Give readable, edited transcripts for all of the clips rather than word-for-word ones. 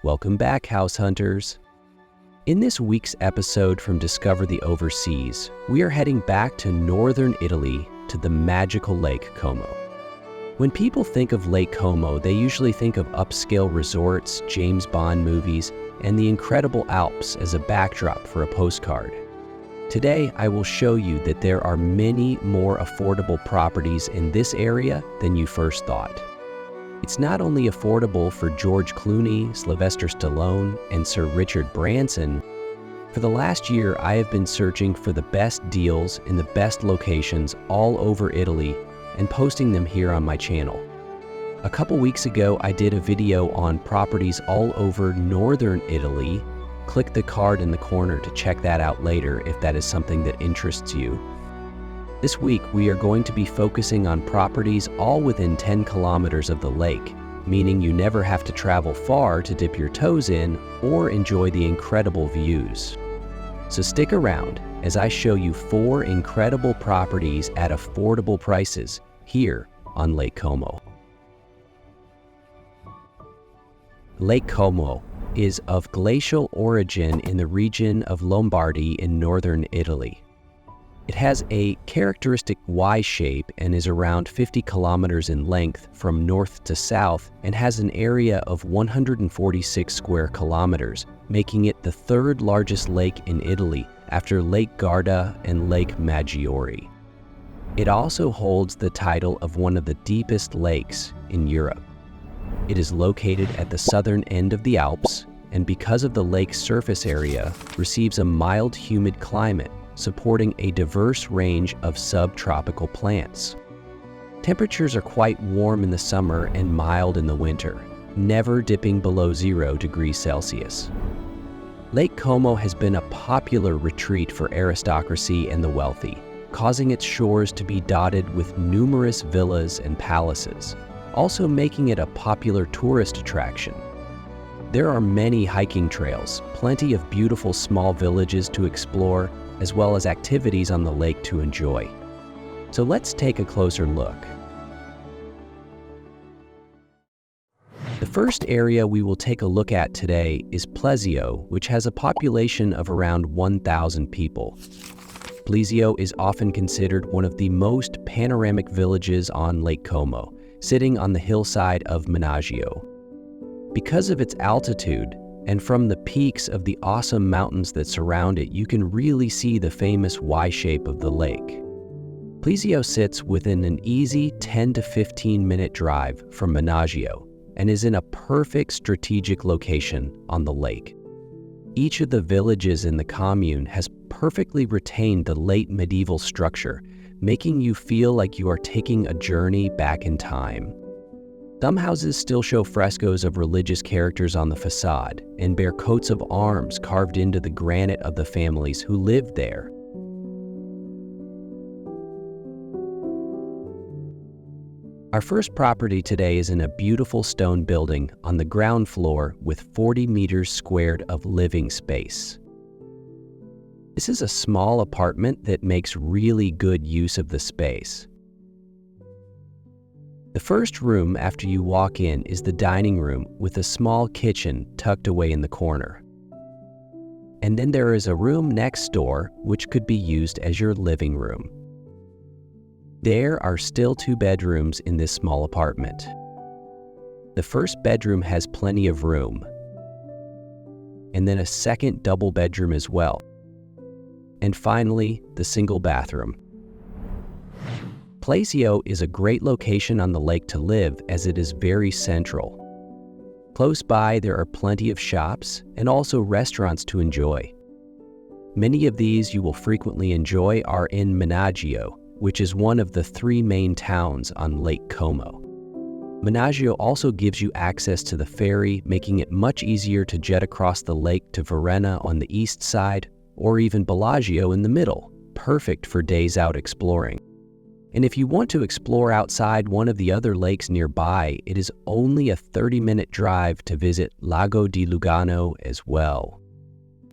Welcome back, house hunters. In this week's episode from Discover the Overseas, we are heading back to northern Italy to the magical Lake Como. When people think of Lake Como, they usually think of upscale resorts, James Bond movies, and the incredible Alps as a backdrop for a postcard. Today, I will show you that there are many more affordable properties in this area than you first thought. It's not only affordable for George Clooney, Sylvester Stallone, and Sir Richard Branson. For the last year, I have been searching for the best deals in the best locations all over Italy and posting them here on my channel. A couple weeks ago, I did a video on properties all over northern Italy. Click the card in the corner to check that out later if that is something that interests you. This week, we are going to be focusing on properties all within 10 kilometers of the lake, meaning you never have to travel far to dip your toes in or enjoy the incredible views. So stick around as I show you 4 incredible properties at affordable prices here on Lake Como. Lake Como is of glacial origin in the region of Lombardy in northern Italy. It has a characteristic Y shape and is around 50 kilometers in length from north to south and has an area of 146 square kilometers, making it the third largest lake in Italy after Lake Garda and Lake Maggiore. It also holds the title of one of the deepest lakes in Europe. It is located at the southern end of the Alps, and because of the lake's surface area, receives a mild, humid climate, supporting a diverse range of subtropical plants. Temperatures are quite warm in the summer and mild in the winter, never dipping below 0 degrees Celsius. Lake Como has been a popular retreat for aristocracy and the wealthy, causing its shores to be dotted with numerous villas and palaces, also making it a popular tourist attraction. There are many hiking trails, plenty of beautiful small villages to explore, as well as activities on the lake to enjoy. So let's take a closer look. The first area we will take a look at today is Plesio, which has a population of around 1,000 people. Plesio is often considered one of the most panoramic villages on Lake Como, sitting on the hillside of Menaggio. Because of its altitude, and from the peaks of the awesome mountains that surround it, you can really see the famous Y shape of the lake. Plesio sits within an easy 10 to 15 minute drive from Menaggio and is in a perfect strategic location on the lake. Each of the villages in the commune has perfectly retained the late medieval structure, making you feel like you are taking a journey back in time. Some houses still show frescoes of religious characters on the facade and bear coats of arms carved into the granite of the families who lived there. Our first property today is in a beautiful stone building on the ground floor with 40 meters squared of living space. This is a small apartment that makes really good use of the space. The first room after you walk in is the dining room with a small kitchen tucked away in the corner. And then there is a room next door which could be used as your living room. There are still 2 bedrooms in this small apartment. The first bedroom has plenty of room, and then a second double bedroom as well. And finally, the single bathroom. Plesio is a great location on the lake to live as it is very central. Close by, there are plenty of shops and also restaurants to enjoy. Many of these you will frequently enjoy are in Menaggio, which is one of the 3 main towns on Lake Como. Menaggio also gives you access to the ferry, making it much easier to jet across the lake to Varenna on the east side, or even Ballabio in the middle, perfect for days out exploring. And if you want to explore outside one of the other lakes nearby, it is only a 30-minute drive to visit Lago di Lugano as well.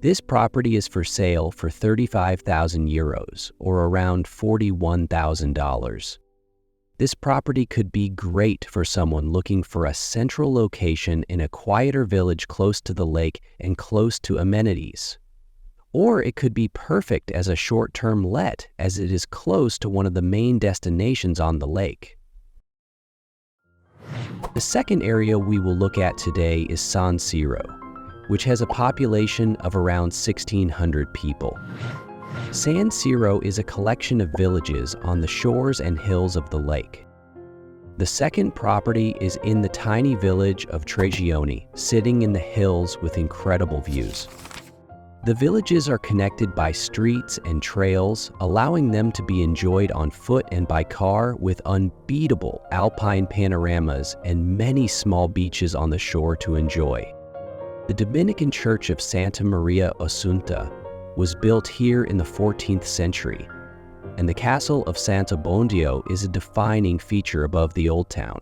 This property is for sale for 35,000 euros, or around $41,000. This property could be great for someone looking for a central location in a quieter village close to the lake and close to amenities. Or it could be perfect as a short-term let, as it is close to one of the main destinations on the lake. The second area we will look at today is San Siro, which has a population of around 1,600 people. San Siro is a collection of villages on the shores and hills of the lake. The second property is in the tiny village of Tregioni, sitting in the hills with incredible views. The villages are connected by streets and trails, allowing them to be enjoyed on foot and by car with unbeatable alpine panoramas and many small beaches on the shore to enjoy. The Dominican Church of Santa Maria Assunta was built here in the 14th century, and the castle of Santo Bondio is a defining feature above the old town.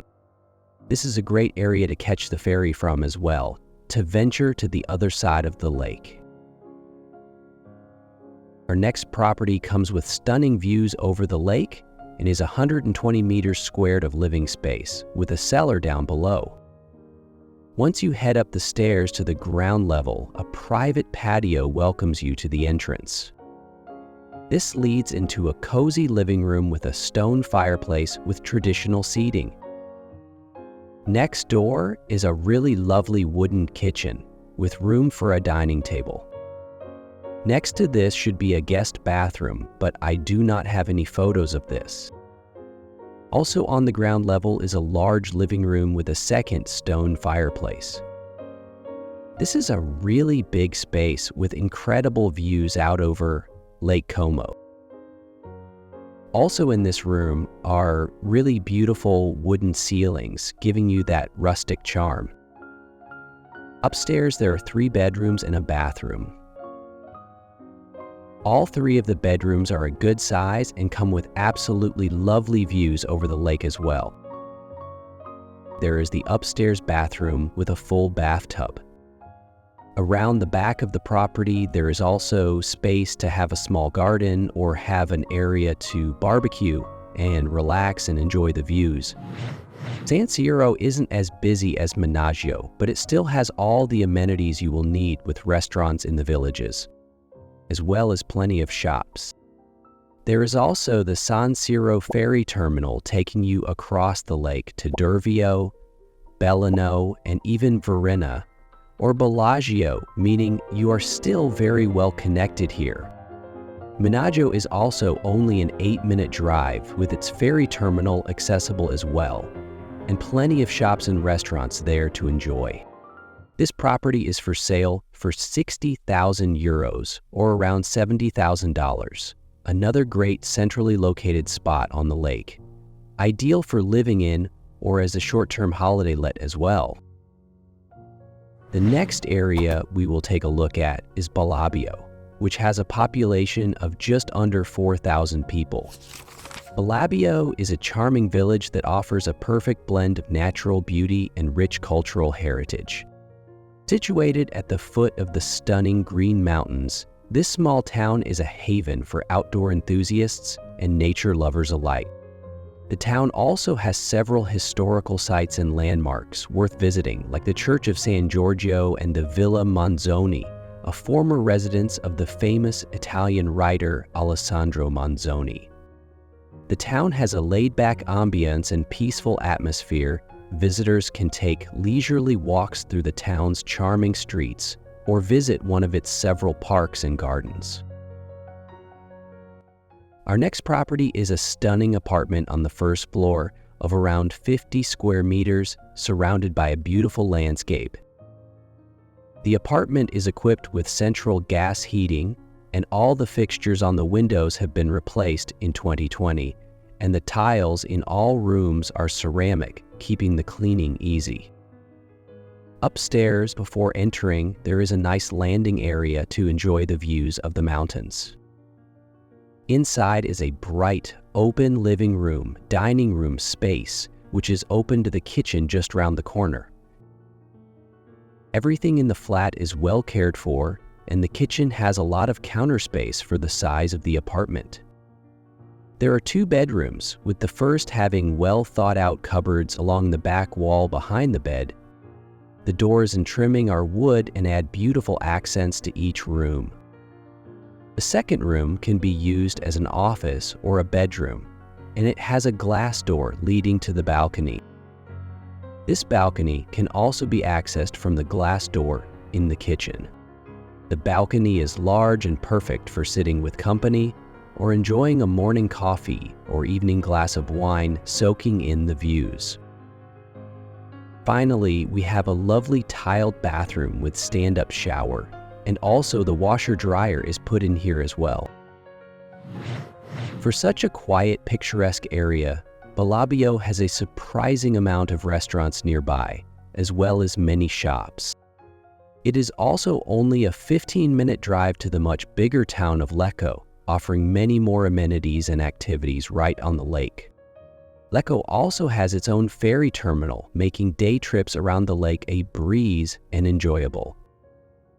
This is a great area to catch the ferry from as well, to venture to the other side of the lake. Our next property comes with stunning views over the lake and is 120 meters squared of living space, with a cellar down below. Once you head up the stairs to the ground level, a private patio welcomes you to the entrance. This leads into a cozy living room with a stone fireplace with traditional seating. Next door is a really lovely wooden kitchen with room for a dining table. Next to this should be a guest bathroom, but I do not have any photos of this. Also on the ground level is a large living room with a second stone fireplace. This is a really big space with incredible views out over Lake Como. Also in this room are really beautiful wooden ceilings, giving you that rustic charm. Upstairs there are 3 bedrooms and a bathroom. All 3 of the bedrooms are a good size and come with absolutely lovely views over the lake as well. There is the upstairs bathroom with a full bathtub. Around the back of the property, there is also space to have a small garden or have an area to barbecue and relax and enjoy the views. San Siro isn't as busy as Menaggio, but it still has all the amenities you will need with restaurants in the villages, as well as plenty of shops. There is also the San Siro ferry terminal taking you across the lake to Dervio, Bellano, and even Verona, or Ballabio, meaning you are still very well connected here. Menaggio is also only an 8-minute drive, with its ferry terminal accessible as well, and plenty of shops and restaurants there to enjoy. This property is for sale for 60,000 euros, or around $70,000. Another great centrally located spot on the lake, ideal for living in or as a short-term holiday let as well. The next area we will take a look at is Ballabio, which has a population of just under 4,000 people. Ballabio is a charming village that offers a perfect blend of natural beauty and rich cultural heritage. Situated at the foot of the stunning Green Mountains, this small town is a haven for outdoor enthusiasts and nature lovers alike. The town also has several historical sites and landmarks worth visiting, like the Church of San Giorgio and the Villa Manzoni, a former residence of the famous Italian writer Alessandro Manzoni. The town has a laid-back ambience and peaceful atmosphere. Visitors can take leisurely walks through the town's charming streets or visit one of its several parks and gardens. Our next property is a stunning apartment on the first floor of around 50 square meters, surrounded by a beautiful landscape. The apartment is equipped with central gas heating, and all the fixtures on the windows have been replaced in 2020, and the tiles in all rooms are ceramic, keeping the cleaning easy. Upstairs, before entering, there is a nice landing area to enjoy the views of the mountains. Inside is a bright, open living room, dining room space, which is open to the kitchen just around the corner. Everything in the flat is well cared for, and the kitchen has a lot of counter space for the size of the apartment. There are 2 bedrooms, with the first having well-thought-out cupboards along the back wall behind the bed. The doors and trimming are wood and add beautiful accents to each room. The second room can be used as an office or a bedroom, and it has a glass door leading to the balcony. This balcony can also be accessed from the glass door in the kitchen. The balcony is large and perfect for sitting with company or enjoying a morning coffee or evening glass of wine, soaking in the views. Finally, we have a lovely tiled bathroom with stand-up shower, and also the washer-dryer is put in here as well. For such a quiet, picturesque area, Ballabio has a surprising amount of restaurants nearby, as well as many shops. It is also only a 15-minute drive to the much bigger town of Lecco, offering many more amenities and activities right on the lake. Lecco also has its own ferry terminal, making day trips around the lake a breeze and enjoyable.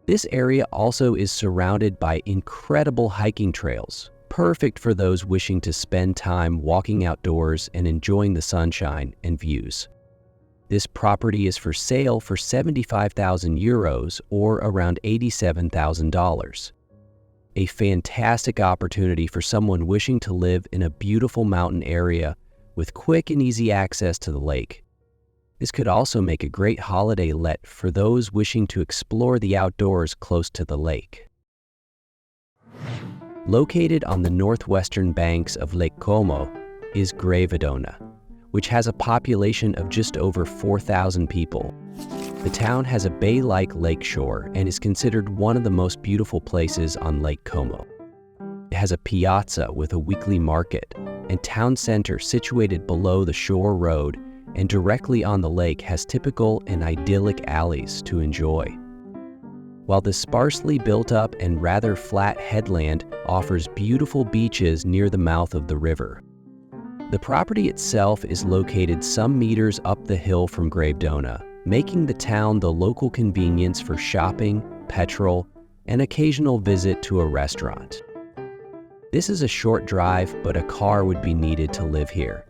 This area also is surrounded by incredible hiking trails, perfect for those wishing to spend time walking outdoors and enjoying the sunshine and views. This property is for sale for 75,000 euros or around $87,000. A fantastic opportunity for someone wishing to live in a beautiful mountain area with quick and easy access to the lake. This could also make a great holiday let for those wishing to explore the outdoors close to the lake. Located on the northwestern banks of Lake Como is Gravedona, which has a population of just over 4,000 people. The town has a bay-like lakeshore and is considered one of the most beautiful places on Lake Como. It has a piazza with a weekly market, and town center situated below the shore road and directly on the lake has typical and idyllic alleys to enjoy. While the sparsely built up and rather flat headland offers beautiful beaches near the mouth of the river. The property itself is located some meters up the hill from Gravedona, making the town the local convenience for shopping, petrol, and occasional visit to a restaurant. This is a short drive, but a car would be needed to live here.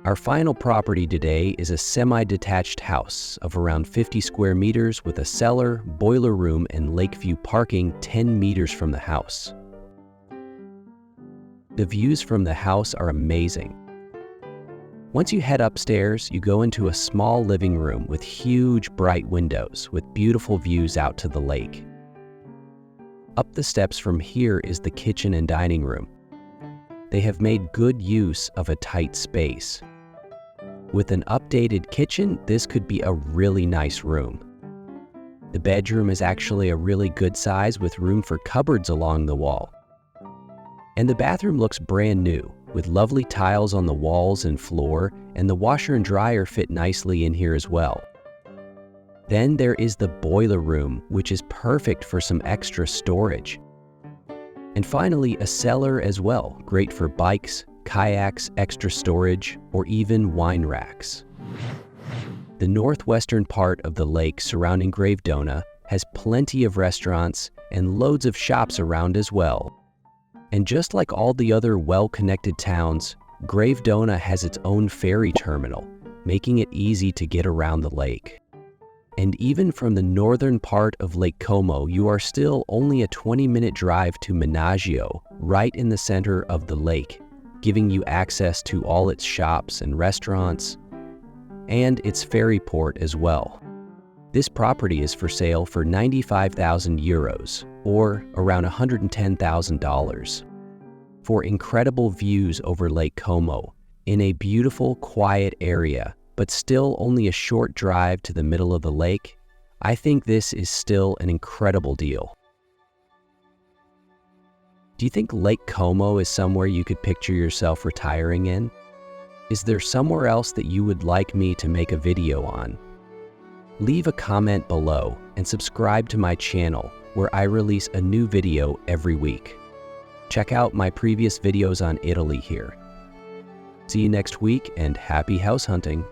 Our final property today is a semi-detached house of around 50 square meters with a cellar, boiler room, and lakeview parking 10 meters from the house. The views from the house are amazing. Once you head upstairs, you go into a small living room with huge bright windows with beautiful views out to the lake. Up the steps from here is the kitchen and dining room. They have made good use of a tight space. With an updated kitchen, this could be a really nice room. The bedroom is actually a really good size with room for cupboards along the wall. And the bathroom looks brand new, with lovely tiles on the walls and floor, and the washer and dryer fit nicely in here as well. Then there is the boiler room, which is perfect for some extra storage. And finally, a cellar as well, great for bikes, kayaks, extra storage, or even wine racks. The northwestern part of the lake surrounding Gravedona has plenty of restaurants and loads of shops around as well. And just like all the other well-connected towns, Gravedona has its own ferry terminal, making it easy to get around the lake. And even from the northern part of Lake Como, you are still only a 20-minute drive to Ballabio, right in the center of the lake, giving you access to all its shops and restaurants, and its ferry port as well. This property is for sale for 95,000 euros, or around $110,000, for incredible views over Lake Como in a beautiful, quiet area, but still only a short drive to the middle of the lake. I think this is still an incredible deal. Do you think Lake Como is somewhere you could picture yourself retiring in? Is there somewhere else that you would like me to make a video on? Leave a comment below and subscribe to my channel where I release a new video every week. Check out my previous videos on Italy here. See you next week and happy house hunting!